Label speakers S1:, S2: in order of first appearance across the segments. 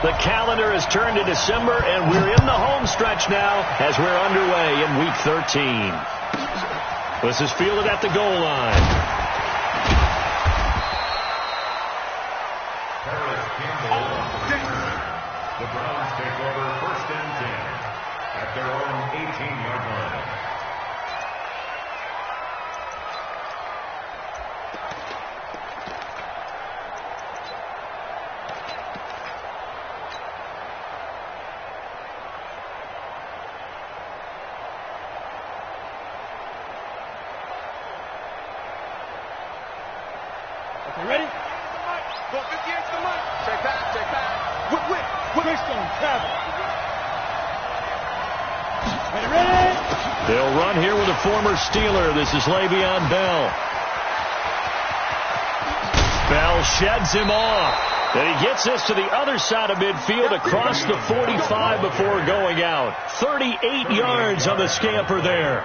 S1: The calendar has turned to December, and we're in the home stretch now as we're underway in Week 13. This is fielded at the goal line.
S2: The Browns take over 1st and 10 at their own 18-yard line.
S3: Okay, ready? Go 58 to the mic. Take back. Whip. Quickstone, travel. Ready?
S1: They'll run here with a former Steeler. This is Le'Veon Bell. Bell sheds him off. And he gets this to the other side of midfield across the 45 before going out. 38 yards on the scamper there.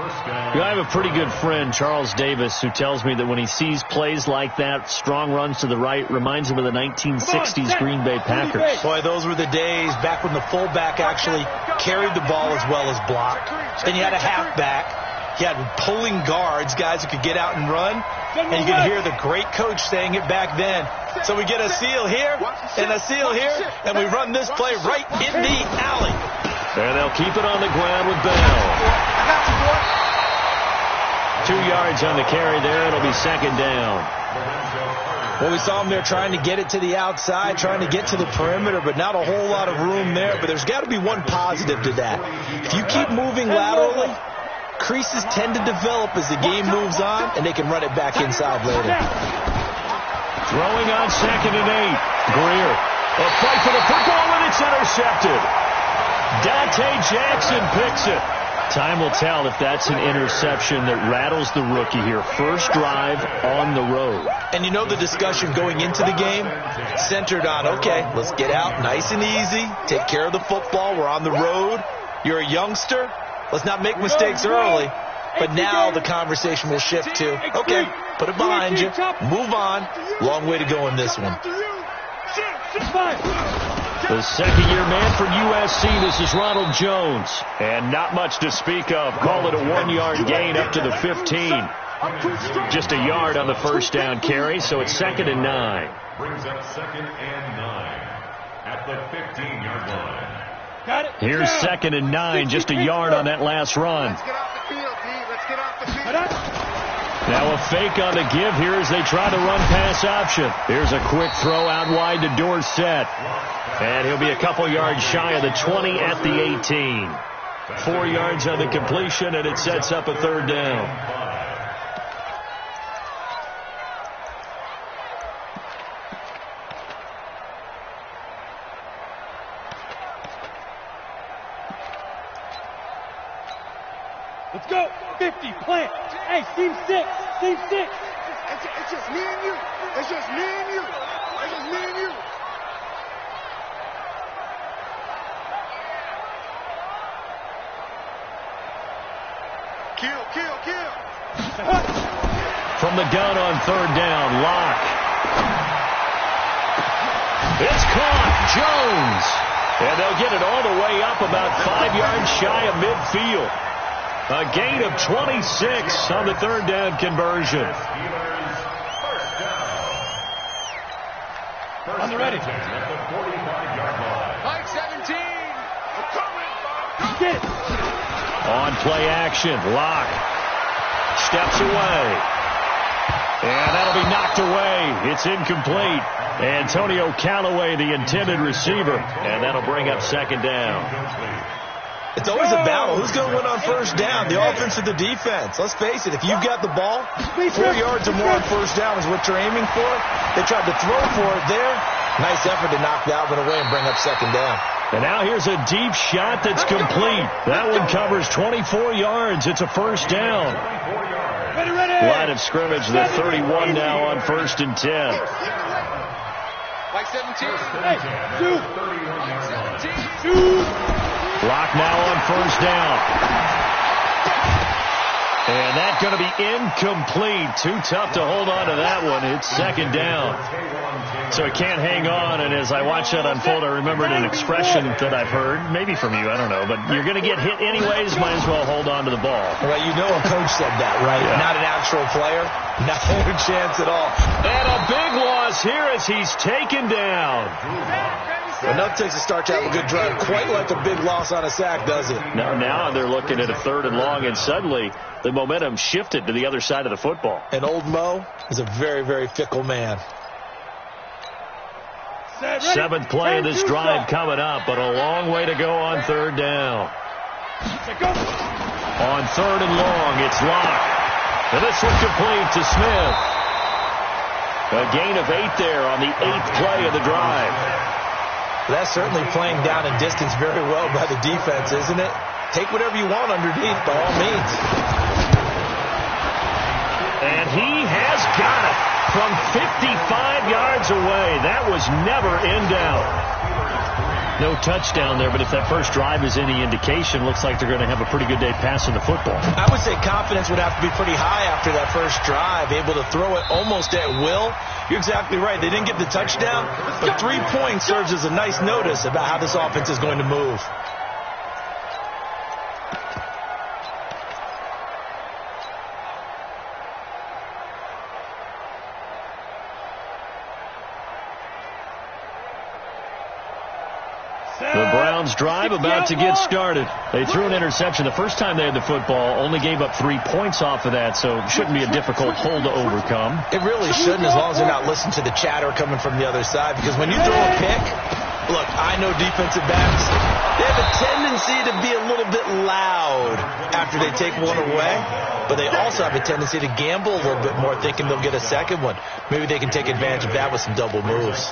S1: I have a pretty good friend, Charles Davis, who tells me that when he sees plays like that, strong runs to the right, reminds him of the 1960s Green Bay Packers.
S4: Boy, those were the days back when the fullback actually carried the ball as well as blocked. Then you had a halfback. You had pulling guards, guys who could get out and run. And you could hear the great coach saying it back then. So we get a seal here and a seal here, and we run this play right in the alley.
S1: And they'll keep it on the ground with Bell. 2 yards on the carry there. It'll be 2nd down.
S4: Well, we saw him there trying to get it to the outside, trying to get to the perimeter, but not a whole lot of room there. But there's got to be one positive to that. If you keep moving laterally, creases tend to develop as the game moves on, and they can run it back inside later.
S1: Throwing on 2nd and 8. Greer. A fight for the football, and it's intercepted. Dante Jackson picks it. Time will tell if that's an interception that rattles the rookie here. First drive on the road.
S4: And you know the discussion going into the game centered on, okay, let's get out nice and easy, take care of the football, we're on the road, you're a youngster, let's not make mistakes early. But now the conversation will shift to, okay, put it behind you, move on, long way to go in this one.
S1: The second-year man for USC, this is Ronald Jones. And not much to speak of. Call it a 1-yard gain up to the 15. Just a yard on the first down carry, so it's 2nd and 9.
S2: Brings up 2nd and 9 at the 15-yard line.
S3: Got it.
S1: Here's 2nd and 9, just a yard on that last run.
S3: Let's get off the field, D. Let's get off the field.
S1: Now a fake on the give here as they try to run pass option. Here's a quick throw out wide to Dorsett. And he'll be a couple yards shy of the 20 at the 18. 4 yards on the completion, and it sets up a 3rd down.
S3: Let's go. 50, plant. Hey, team 6. Team 6. It's just me and you. It's just me and you. It's just me and you. Kill.
S1: From the gun on 3rd down, Locke. It's caught. Jones. And they'll get it all the way up about 5 yards shy of midfield. A gain of 26 on the 3rd down conversion.
S3: On the ready.
S2: Mike
S3: 17. Get it.
S1: On play action, Locke steps away. And that'll be knocked away. It's incomplete. Antonio Callaway, the intended receiver. And that'll bring up 2nd down.
S4: It's always a battle. Who's going to win on 1st down, the offense or the defense? Let's face it, if you've got the ball, 4 yards or more on 1st down is what you're aiming for. They tried to throw for it there. Nice effort to knock that one away and bring up 2nd down.
S1: And now here's a deep shot that's complete. That one covers 24 yards. It's a 1st down.
S3: Ready.
S1: Line of scrimmage, the 31 now on 1st and 10.
S3: Like 17. Hey, shoot.
S1: Lock now on 1st down. And that's going to be incomplete. Too tough to hold on to that one. It's second down. So it can't hang on. And as I watch that unfold, I remembered an expression that I've heard, maybe from you, I don't know. But you're going to get hit anyways, might as well hold on to the ball.
S4: Right, you know a coach said that, right? Yeah. Not an actual player. Not a chance at all.
S1: And a big loss here as he's taken down.
S4: Enough takes to start to have a good drive. Quite like a big loss on a sack, does it?
S1: Now they're looking at a 3rd and long, and suddenly the momentum shifted to the other side of the football.
S4: And old Mo is a very, very fickle man.
S1: 7th play of this drive coming up, but a long way to go on 3rd down. On 3rd and long, it's Locke. And this one complete to Smith. A gain of 8 there on the 8th play of the drive.
S4: That's certainly playing down in distance very well by the defense, isn't it? Take whatever you want underneath, by all means.
S1: And he has got it from 55 yards away. That was never in doubt. No touchdown there, but if that first drive is any indication, looks like they're going to have a pretty good day passing the football.
S4: I would say confidence would have to be pretty high after that first drive, able to throw it almost at will. You're exactly right. They didn't get the touchdown, but 3 points serves as a nice notice about how this offense is going to move.
S1: The Browns drive about to get started. They threw an interception the first time they had the football, only gave up 3 points off of that, so it shouldn't be a difficult hole to overcome.
S4: It really shouldn't, as long as they're not listening to the chatter coming from the other side, because when you throw a pick, look, I know defensive backs, they have a tendency to be a little bit loud after they take one away, but they also have a tendency to gamble a little bit more, thinking they'll get a second one. Maybe they can take advantage of that with some double moves.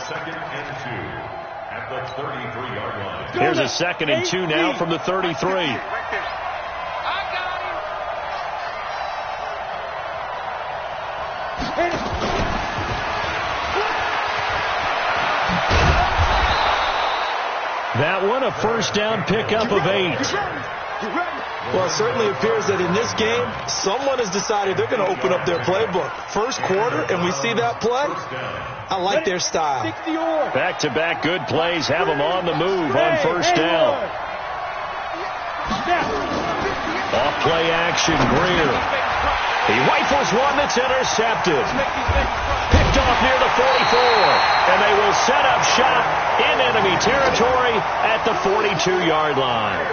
S1: Here's a 2nd and 2 now from the 33. That one, a first down pickup of 8.
S4: Well, it certainly appears that in this game, someone has decided they're going to open up their playbook. First quarter, and we see that play. I like their style.
S1: Back-to-back good plays have them on the move on first down. Off play action, Greer. He rifles one that's intercepted. Picked off near the 44. And they will set up shop in enemy territory at the 42-yard line.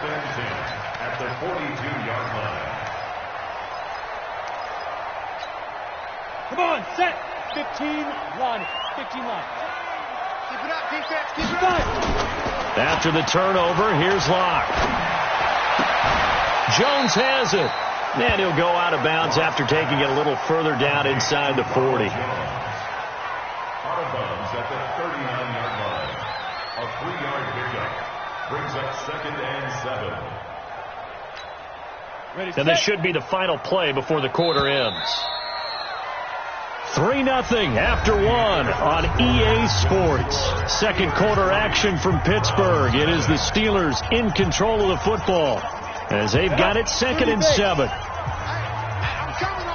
S2: At the 42-yard line.
S3: Come on, set. 15 line. 15 line. Keep it up, defense. Keep it up.
S1: After the turnover, here's Locke. Jones has it. And he'll go out of bounds after taking it a little further down inside the 40.
S2: Out of bounds at the 39-yard line. A 3-yard pickup brings up 2nd and 7.
S1: And this should be the final play before the quarter ends. 3-0 after 1 on EA Sports. Second quarter action from Pittsburgh. It is the Steelers in control of the football as they've got it 2nd and 7.
S3: I'm coming.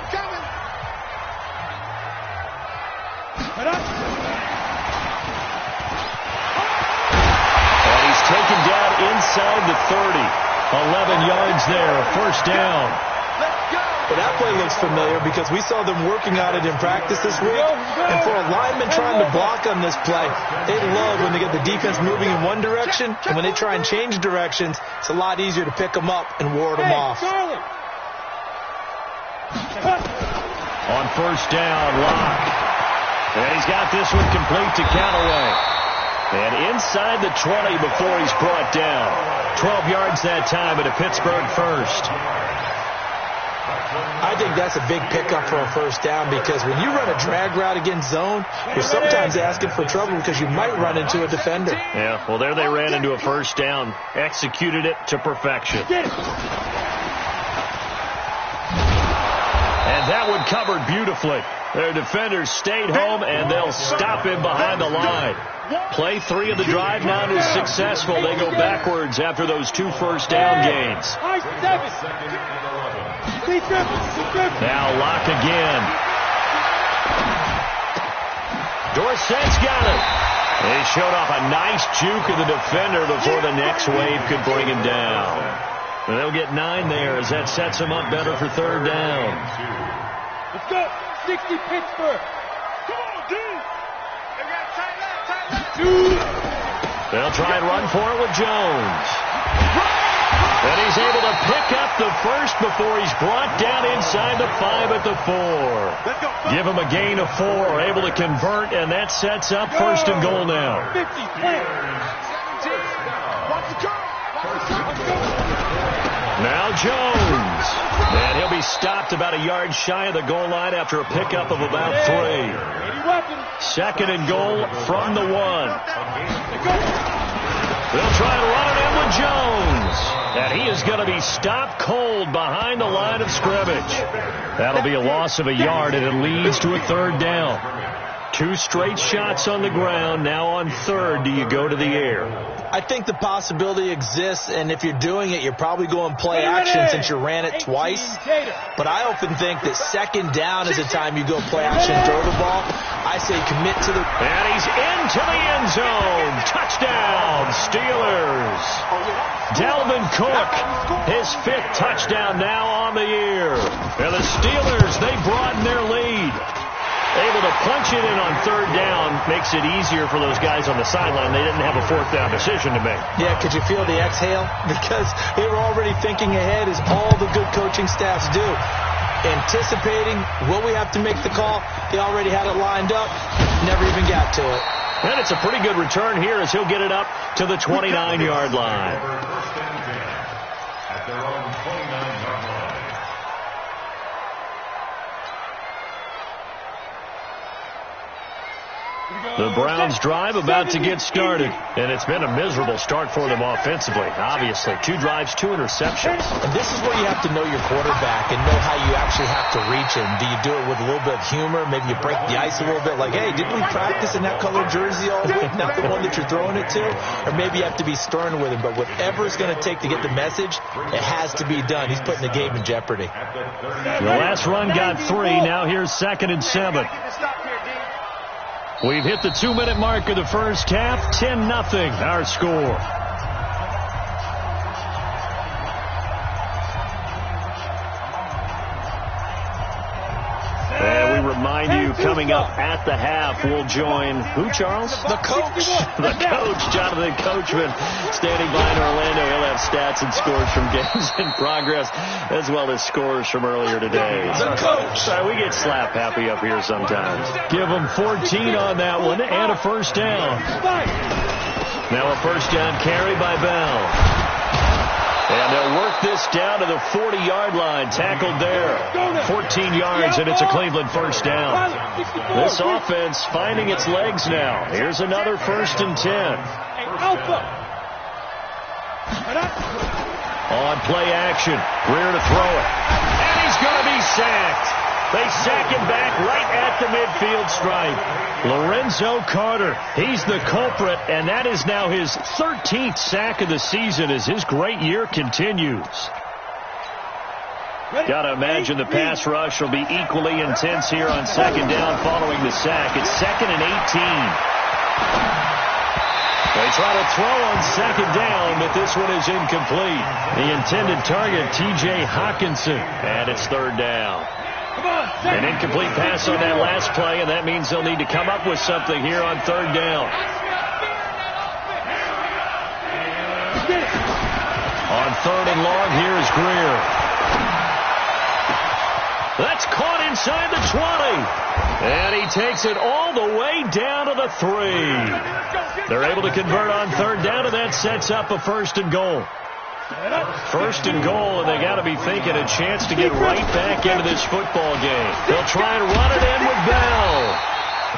S1: And he's taken down inside the 30. 11 yards there, first down.
S4: But that play looks familiar because we saw them working on it in practice this week. And for a lineman trying to block on this play, they love when they get the defense moving in one direction. And when they try and change directions, it's a lot easier to pick them up and ward them off.
S1: On first down, Locke. And he's got this one complete to Callaway. And inside the 20 before he's brought down. 12 yards that time at a Pittsburgh first.
S4: I think that's a big pickup for a first down because when you run a drag route against zone, you're sometimes asking for trouble because you might run into a defender.
S1: Yeah, well, there they ran into a first down. Executed it to perfection. And that one covered beautifully. Their defenders stayed home, and they'll stop him behind the line. Play 3 of the drive not as successful. They go backwards after those 2 first down gains. Now Locke again. Dorsett's got it. They showed off a nice juke of the defender before the next wave could bring him down. And they'll get 9 there as that sets them up better for 3rd down.
S3: Let's go. 60 Pittsburgh.
S5: Come on, dude. They got tight line.
S1: They'll try and run for it with Jones. And he's able to pick up the first before he's brought down inside the 5 at the 4. Give him a gain of 4, able to convert, and that sets up 1st and goal now.
S3: 50 plant.
S1: Now Jones. And he'll be stopped about a yard shy of the goal line after a pickup of about 3. 2nd and goal from the 1. They'll try and run it in with Jones. And he is going to be stopped cold behind the line of scrimmage. That'll be a loss of a yard, and it leads to a 3rd down. 2 straight shots on the ground. Now on 3rd, do you go to the air?
S4: I think the possibility exists, and if you're doing it, you're probably going play action since you ran it twice. But I often think that 2nd down is the time you go play action, throw the ball. I say commit to the...
S1: And he's into the end zone. Touchdown, Steelers. Delvin Cook, his 5th touchdown now on the year. And the Steelers, they broaden their lead. Able to punch it in on 3rd down makes it easier for those guys on the sideline. They didn't have a 4th down decision to make.
S4: Yeah, could you feel the exhale? Because they were already thinking ahead, as all the good coaching staffs do. Anticipating, will we have to make the call? They already had it lined up, never even got to it.
S1: And it's a pretty good return here as he'll get it up to the 29-yard line.
S2: At their own 29-yard line.
S1: The Browns drive about to get started, and it's been a miserable start for them offensively. Obviously, 2 drives, 2 interceptions.
S4: And this is where you have to know your quarterback and know how you actually have to reach him. Do you do it with a little bit of humor? Maybe you break the ice a little bit, like, hey, didn't we practice in that colored jersey all week, not the one that you're throwing it to? Or maybe you have to be stern with him. But whatever it's going to take to get the message, it has to be done. He's putting the game in jeopardy.
S1: The last run got 3. Now here's 2nd and 7. We've hit the 2-minute mark of the first half. 10-0 our score. And we remind you, coming up at the half, we'll join who, Charles?
S4: The coach.
S1: The coach, Jonathan Coachman, standing by in Orlando. He'll have stats and scores from games in progress, as well as scores from earlier today.
S4: The coach.
S1: Sorry, we get slap happy up here sometimes. Give them 14 on that one and a 1st down. Now a 1st down carry by Bell. And they'll work this down to the 40-yard line. Tackled there. 14 yards, and it's a Cleveland 1st down. This offense finding its legs now. Here's another 1st and 10. On play action. Greer to throw it. And he's going to be sacked. They sack him back right at the midfield stripe. Lorenzo Carter, he's the culprit, and that is now his 13th sack of the season as his great year continues. Got to imagine the pass rush will be equally intense here on 2nd down following the sack. It's 2nd and 18. They try to throw on 2nd down, but this one is incomplete. The intended target, T.J. Hawkinson, and it's 3rd down. An incomplete pass on that last play, and that means they'll need to come up with something here on 3rd down. On 3rd and long, here's Greer. That's caught inside the 20. And he takes it all the way down to the 3. They're able to convert on 3rd down, and that sets up a 1st and goal. 1st and goal, and they got to be thinking a chance to get right back into this football game. They'll try and run it in with Bell.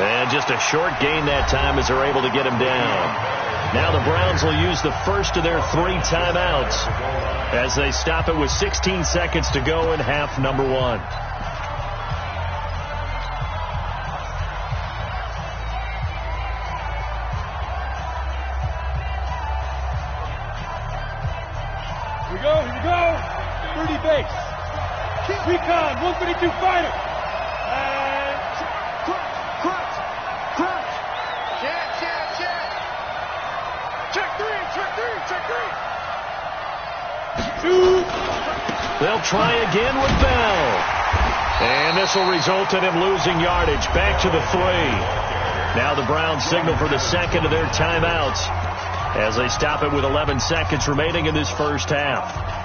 S1: And just a short gain that time as they're able to get him down. Now the Browns will use the first of their 3 timeouts as they stop it with 16 seconds to go in half number 1.
S3: Recon, 152 fighter. Crunch. Check. Check three. 2.
S1: They'll try again with Bell. And this will result in him losing yardage. Back to the 3. Now the Browns signal for the second of their timeouts as they stop it with 11 seconds remaining in this first half.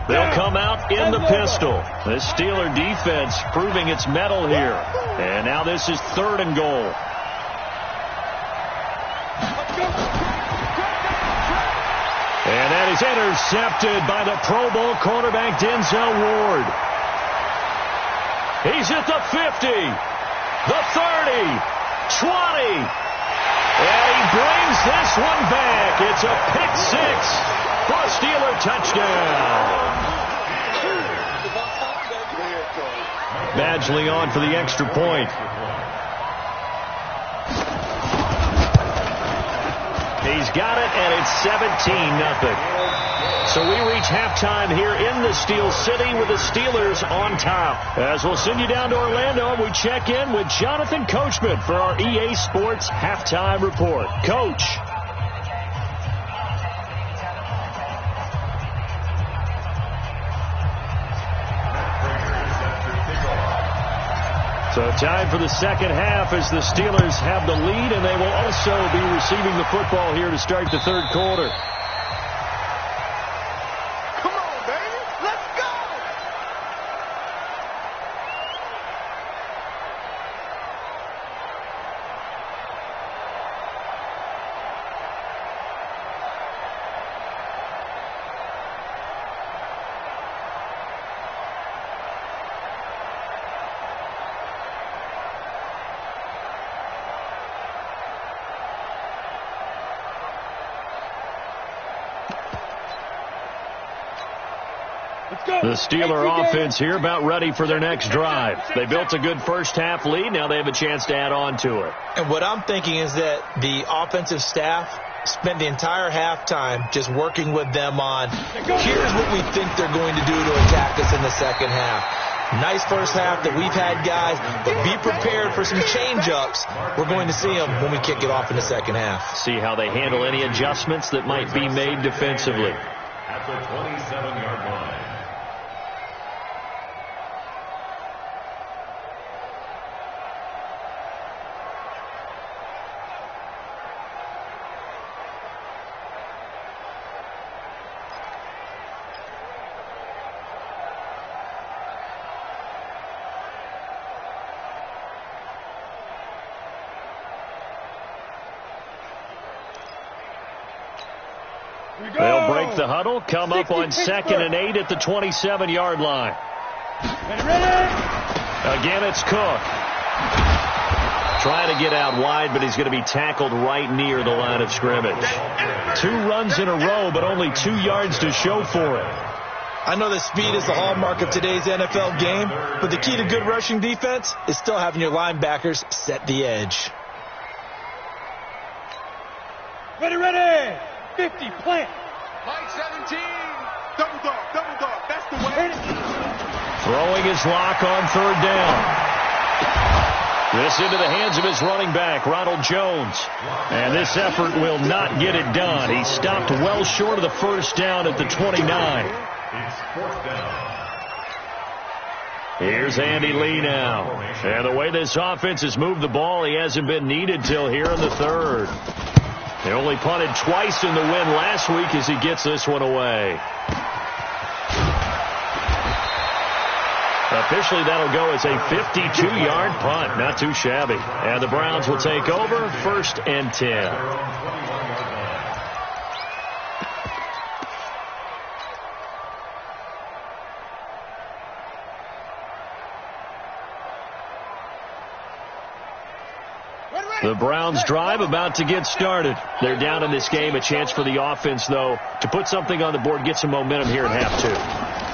S1: They'll come out in the pistol. This Steeler defense proving its mettle here. And now this is 3rd and goal. And that is intercepted by the Pro Bowl cornerback Denzel Ward. He's at the 50, the 30, 20. And he brings this one back. It's a pick 6 for a Steeler touchdown. Badgley on for the extra point. He's got it, and it's 17-0. So we reach halftime here in the Steel City with the Steelers on top. As we'll send you down to Orlando, we check in with Jonathan Coachman for our EA Sports Halftime Report. Coach. So time for the second half as the Steelers have the lead, and they will also be receiving the football here to start the third quarter.
S5: Come on, baby. Let's go.
S1: The Steeler offense here about ready for their next drive. They built a good first half lead. Now they have a chance to add on to it.
S4: And what I'm thinking is that the offensive staff spent the entire halftime just working with them on, here's what we think they're going to do to attack us in the second half. Nice first half that we've had, guys, but be prepared for some change-ups. We're going to see them when we kick it off in the second half.
S1: See how they handle any adjustments that might be made defensively.
S2: At the 27-yard line.
S1: They'll break the huddle, come up on 2nd and 8 at the 27-yard line. Again, it's Cook. Trying to get out wide, but he's going to be tackled right near the line of scrimmage. 2 runs in a row, but only 2 yards to show for it.
S4: I know that speed is the hallmark of today's NFL game, but the key to good rushing defense is still having your linebackers set the edge.
S3: Ready. 50, plant.
S5: Mike 17. Double dog. That's the way.
S1: Throwing his lock on 3rd down. This into the hands of his running back, Ronald Jones. And this effort will not get it done. He stopped well short of the first down at the 29.
S2: It's 4th down.
S1: Here's Andy Lee now. And the way this offense has moved the ball, he hasn't been needed till here in the 3rd. They only punted twice in the win last week as he gets this one away. Officially, that'll go as a 52-yard punt. Not too shabby. And the Browns will take over 1st and 10. The Browns drive about to get started. They're down in this game. A chance for the offense, though, to put something on the board, get some momentum here in half 2.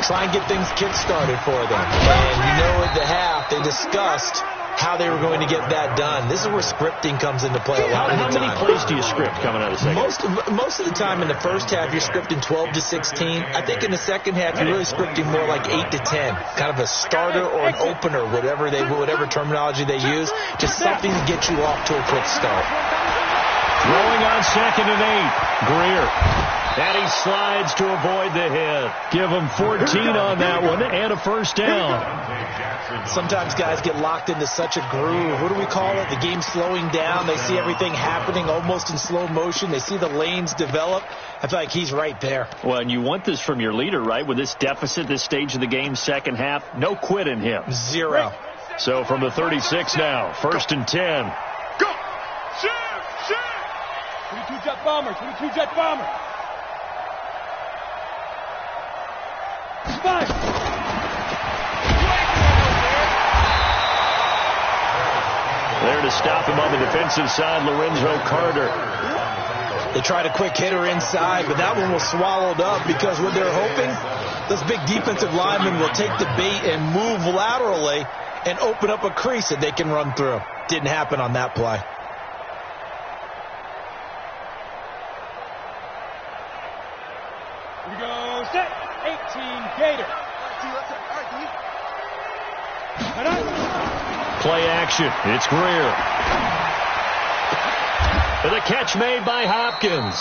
S4: Try and get things kick-started for them. And you know at the half they discussed how they were going to get that done. This is where scripting comes into play a lot of the time.
S1: How many plays do you script coming out of the second?
S4: Most of the time in the first half, you're scripting 12 to 16. I think in the second half, you're really scripting more like 8 to 10. Kind of a starter or an opener, whatever terminology they use. Just something to get you off to a quick start.
S1: Throwing on 2nd and 8. Greer. And he slides to avoid the hit. Give him 14 on that one and a first down.
S4: Sometimes guys get locked into such a groove. What do we call it? The game's slowing down. They see everything happening almost in slow motion. They see the lanes develop. I feel like he's right there.
S1: Well, and you want this from your leader, right? With this deficit, this stage of the game, second half, no quit in him.
S4: 0.
S1: So from the 36 now, 1st and 10.
S5: Go! Shoot!
S3: 22 jet bombers, 22 jet bombers. Spike!
S1: There to stop him on the defensive side, Lorenzo Carter.
S4: They tried a quick hitter inside, but that one was swallowed up because what they're hoping, those big defensive linemen will take the bait and move laterally and open up a crease that they can run through. Didn't happen on that play.
S3: Here we go, set, 18 Gator.
S1: Play action, it's Greer. The catch made by Hopkins.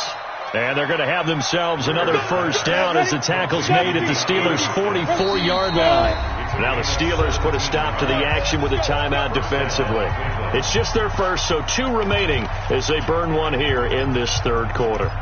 S1: And they're going to have themselves another first down as the tackle's made at the Steelers' 44-yard line. Now the Steelers put a stop to the action with a timeout defensively. It's just their first, so 2 remaining as they burn one here in this third quarter.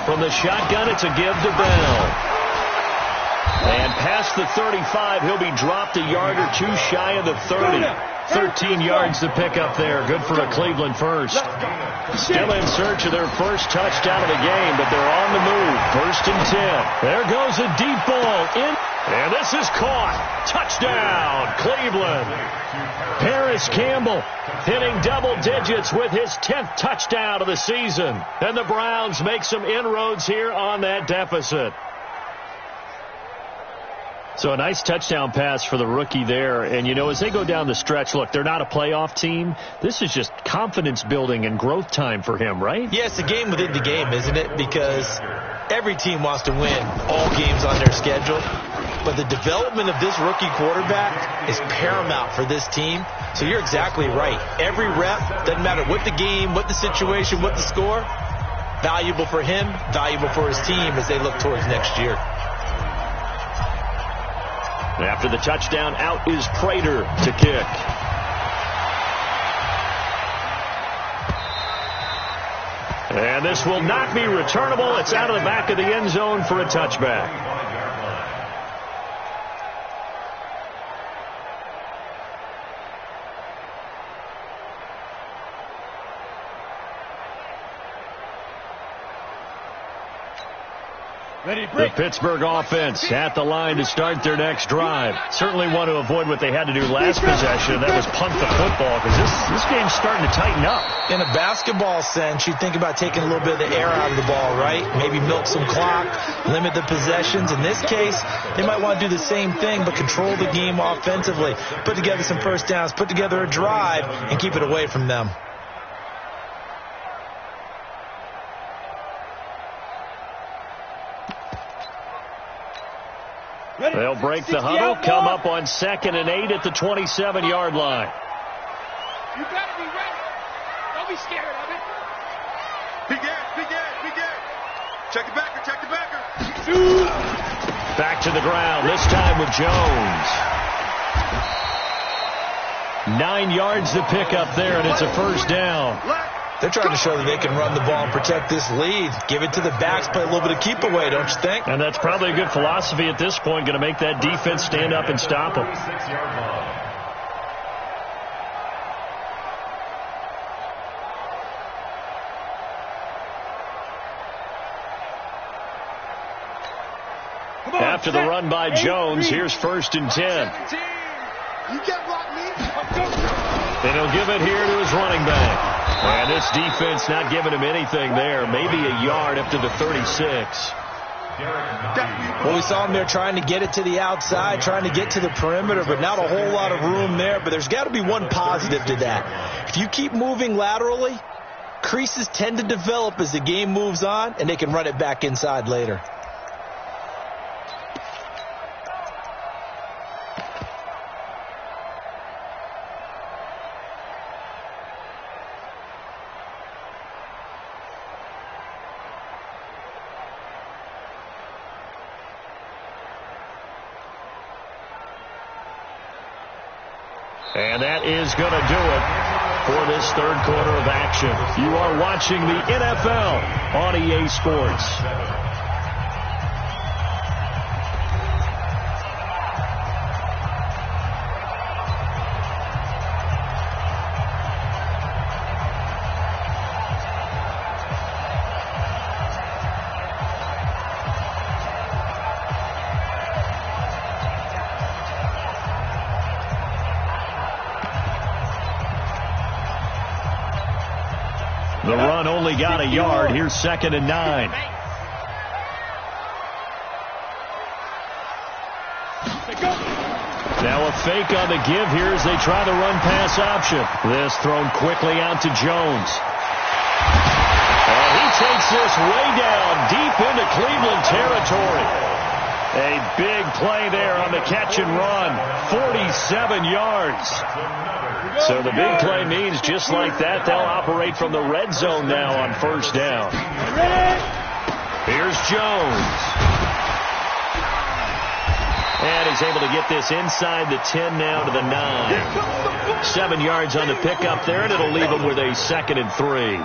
S1: From the shotgun, it's a give to Bell. And past the 35, he'll be dropped a yard or 2 shy of the 30. 13 yards to pick up there. Good for a Cleveland first. Still in search of their first touchdown of the game, but they're on the move. 1st and 10. There goes a deep ball in. And this is caught. Touchdown, Cleveland. Paris Campbell hitting double digits with his 10th touchdown of the season. And the Browns make some inroads here on that deficit. So a nice touchdown pass for the rookie there. And, you know, as they go down the stretch, look, they're not a playoff team. This is just confidence building and growth time for him, right?
S4: Yeah, it's a game within the game, isn't it? Because every team wants to win all games on their schedule. But the development of this rookie quarterback is paramount for this team. So you're exactly right. Every rep, doesn't matter what the game, what the situation, what the score, valuable for him, valuable for his team as they look towards next year.
S1: After the touchdown, out is Prater to kick. And this will not be returnable. It's out of the back of the end zone for a touchback. The Pittsburgh offense at the line to start their next drive. Certainly want to avoid what they had to do last possession. That was punt the football because this game's starting to tighten up.
S4: In a basketball sense, you think about taking a little bit of the air out of the ball, right? Maybe milk some clock, limit the possessions. In this case, they might want to do the same thing but control the game offensively. Put together some first downs, put together a drive, and keep it away from them.
S1: They'll break the huddle, come up on 2nd and 8 at the 27-yard line.
S5: You better be ready. Don't be scared of it. Big air. Check the backer.
S1: Back to the ground, this time with Jones. 9 yards to pick up there, and it's a first down.
S4: They're trying to show that they can run the ball and protect this lead. Give it to the backs, play a little bit of keep away, don't you think?
S1: And that's probably a good philosophy at this point, going to make that defense stand up and stop them. After the run by Jones, here's 1st and 10.
S5: You can't block me.
S1: And he'll give it here to his running back. And this defense not giving him anything there. Maybe a yard up to the 36.
S4: Well, we saw him there trying to get it to the outside, trying to get to the perimeter, but not a whole lot of room there. But there's got to be one positive to that. If you keep moving laterally, creases tend to develop as the game moves on, and they can run it back inside later.
S1: And that is going to do it for this 3rd quarter of action. You are watching the NFL on EA Sports. The run only got a yard. Here's 2nd and 9. Now a fake on the give here as they try the run-pass option. This thrown quickly out to Jones. And he takes this way down deep into Cleveland territory. A big play there on the catch and run. 47 yards. So the big play means just like that, they'll operate from the red zone now on 1st down. Here's Jones. And he's able to get this inside the 10 now to the 9. 7 yards on the pickup there, and it'll leave him with a 2nd and 3.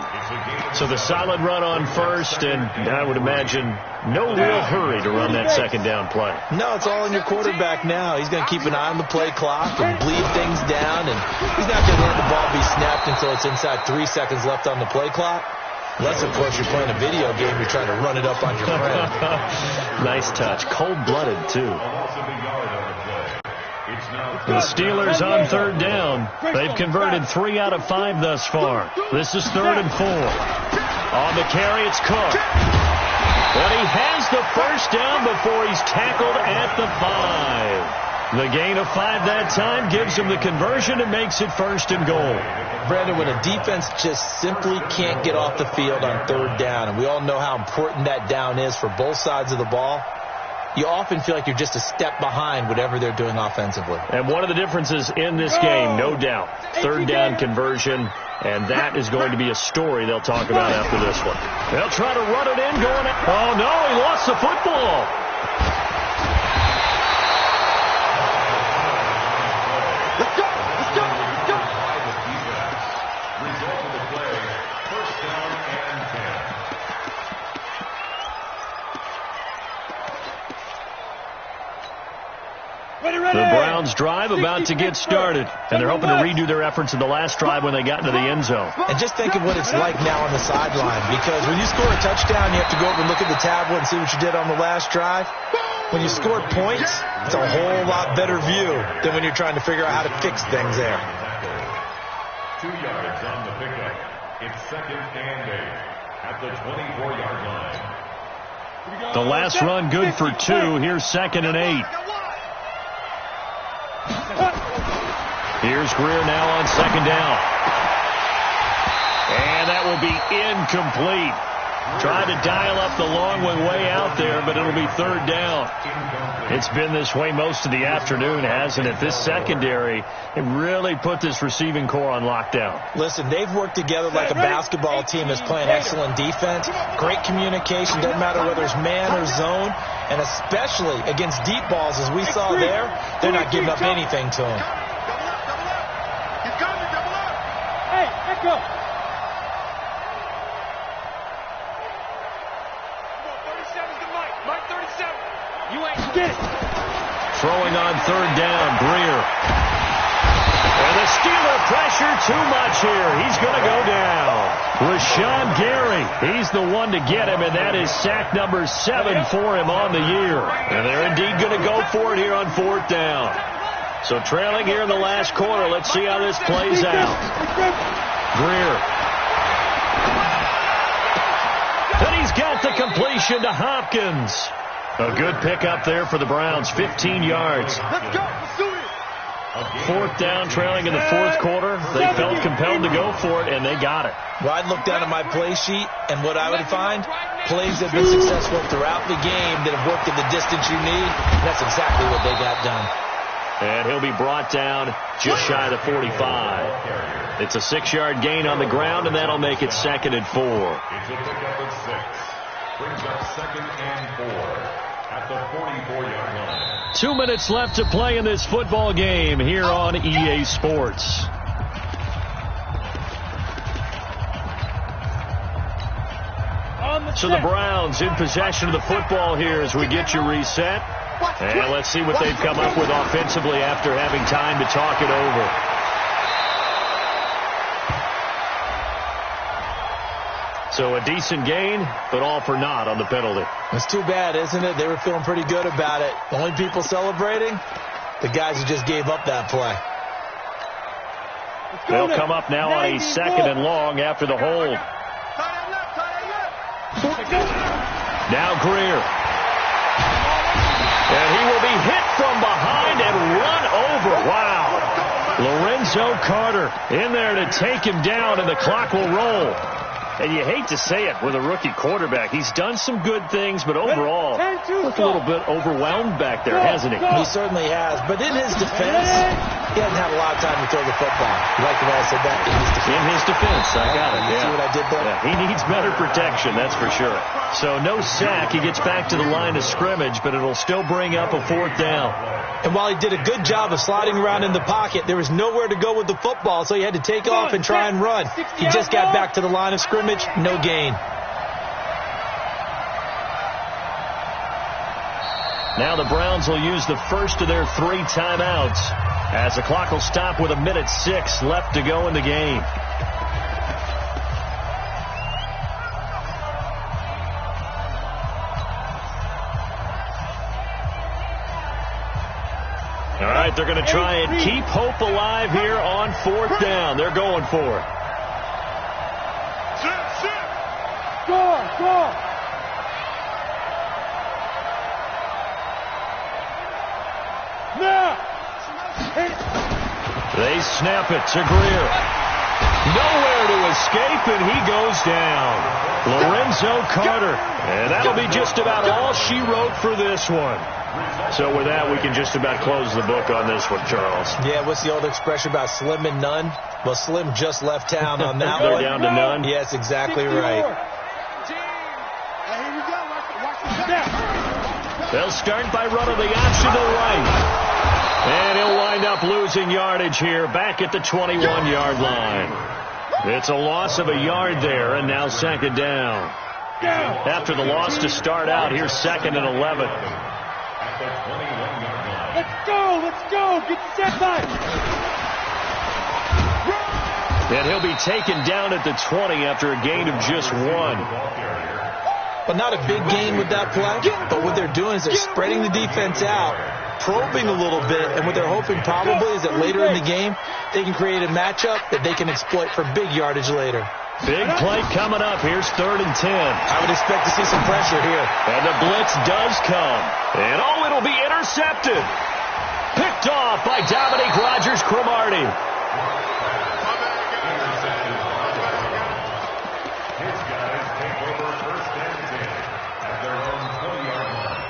S1: So the solid run on 1st, and I would imagine no real hurry to run that 2nd down play.
S4: No, it's all in your quarterback now. He's going to keep an eye on the play clock and bleed things down, and he's not going to let the ball be snapped until it's inside 3 seconds left on the play clock. Unless, of course, you're playing a video game, you're trying to run it up on your friend.
S1: Nice touch. Cold-blooded, too. The Steelers on 3rd down. They've converted 3 out of 5 thus far. This is 3rd and 4. On the carry, it's Cook. But he has the 1st down before he's tackled at the 5. The gain of 5 that time gives him the conversion and makes it 1st and goal.
S4: Brandon, when a defense just simply can't get off the field on 3rd down, and we all know how important that down is for both sides of the ball, you often feel like you're just a step behind whatever they're doing offensively.
S1: And one of the differences in this game, no doubt, 3rd down conversion, and that is going to be a story they'll talk about after this one. They'll try to run it in, going, oh no, he lost the football.
S5: Let's go! Let's go! Let's go! Result of the play, 1st down and 10.
S1: The Browns drive about to get started, and they're hoping to redo their efforts in the last drive when they got into the end zone.
S4: And just think of what it's like now on the sideline, because when you score a touchdown, you have to go over and look at the tablet and see what you did on the last drive. When you scored points, it's a whole lot better view than when you're trying to figure out how to fix things there.
S2: 2 yards on the pickup. It's 2nd and 8 at the 24-yard line.
S1: The last run good for 2. Here's 2nd and 8. Here's Greer now on 2nd down. And that will be incomplete. Tried to dial up the long one way out there, but it'll be 3rd down. It's been this way most of the afternoon, hasn't it? This secondary, it really put this receiving core on lockdown.
S4: Listen, they've worked together like a basketball team that's playing excellent defense. Great communication, doesn't matter whether it's man or zone. And especially against deep balls, as we saw there, they're not giving up anything to them.
S5: He's coming, double up!
S3: Hey, echo!
S5: You ain't
S3: get it.
S1: Throwing on 3rd down, Greer. And the Steeler pressure too much here. He's going to go down. Rashawn Gary, he's the one to get him, and that is sack number 7 for him on the year. And they're indeed going to go for it here on 4th down. So trailing here in the last quarter. Let's see how this plays out. Greer. And he's got the completion to Hopkins. A good pickup there for the Browns, 15 yards.
S5: Let's go. Pursue it.
S1: 4th down, trailing in the 4th quarter. They felt compelled to go for it, and they got it.
S4: Well, I'd look down at my play sheet, and what I would find, plays that have been successful throughout the game that have worked at the distance you need. And that's exactly what they got done.
S1: And he'll be brought down just shy of the 45. It's a 6-yard gain on the ground, and that'll make it 2nd and 4.
S2: It's a pickup of 6. Brings up 2nd and 4 at the 44-yard line.
S1: 2 minutes left to play in this football game here on EA Sports. So the Browns in possession of the football here as we get you reset. And let's see what they've come up with offensively after having time to talk it over. So a decent gain, but all for naught on the penalty.
S4: It's too bad, isn't it? They were feeling pretty good about it. Only people celebrating, the guys who just gave up that play.
S1: They'll come up now on a 2nd and long after the hold. Now Greer. And he will be hit from behind and run over. Wow. Lorenzo Carter in there to take him down, and the clock will roll. And you hate to say it with a rookie quarterback. He's done some good things, but overall, looked a little bit overwhelmed back there, hasn't he?
S4: He certainly has. But in his defense, he hasn't had a lot of time to throw the football. You like the way I said that?
S1: In his defense, I got it.
S4: You see what I did there?
S1: Yeah, he needs better protection, that's for sure. So no sack. He gets back to the line of scrimmage, but it'll still bring up a 4th down.
S4: And while he did a good job of sliding around in the pocket, there was nowhere to go with the football, so he had to take off and try and run. He just got back to the line of scrimmage, no gain.
S1: Now the Browns will use the first of their 3 timeouts as the clock will stop with 1:06 left to go in the game. All right, they're going to try and keep hope alive here on 4th down. They're going for it.
S3: Score! Now!
S1: They snap it to Greer. Nowhere to escape, and he goes down. Lorenzo Carter. And that'll be just about all she wrote for this one. So with that, we can just about close the book on this one, Charles.
S4: Yeah, what's the old expression about slim and none? Well, Slim just left town on that one.
S1: They're down to none?
S4: Yes, exactly right.
S1: They'll start by running the option to the right. And he'll wind up losing yardage here back at the 21-yard line. It's a loss of a yard there, and now 2nd down. After the loss to start out, here's 2nd and 11.
S3: Let's go! Get set back!
S1: And he'll be taken down at the 20 after a gain of just 1.
S4: But not a big gain with that play. But what they're doing is they're spreading the defense out, probing a little bit, and what they're hoping probably is that later in the game, they can create a matchup that they can exploit for big yardage later.
S1: Big play coming up. Here's 3rd and 10.
S4: I would expect to see some pressure here.
S1: And the blitz does come. And it'll be intercepted. Picked off by Dominique Rodgers-Cromartie.
S2: His guys take over 1st and 10 at their own 20-yard line.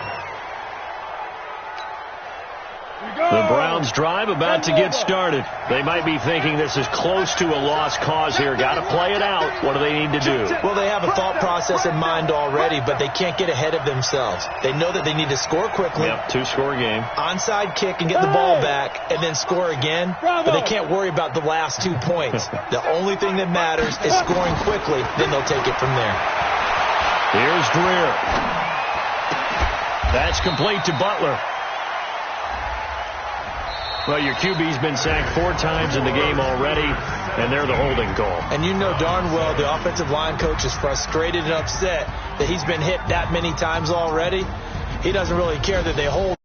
S1: The Browns drive about to get started. They might be thinking this is close to a lost cause here. Got to play it out. What do they need to do?
S4: Well, they have a thought process in mind already, but they can't get ahead of themselves. They know that they need to score quickly.
S1: Yep, 2-score game.
S4: Onside kick and get the ball back and then score again. But they can't worry about the last 2 points. The only thing that matters is scoring quickly. Then they'll take it from there.
S1: Here's Greer. That's complete to Butler. Well, your QB's been sacked 4 times in the game already, and they're the holding call.
S4: And you know darn well the offensive line coach is frustrated and upset that he's been hit that many times already. He doesn't really care that they hold.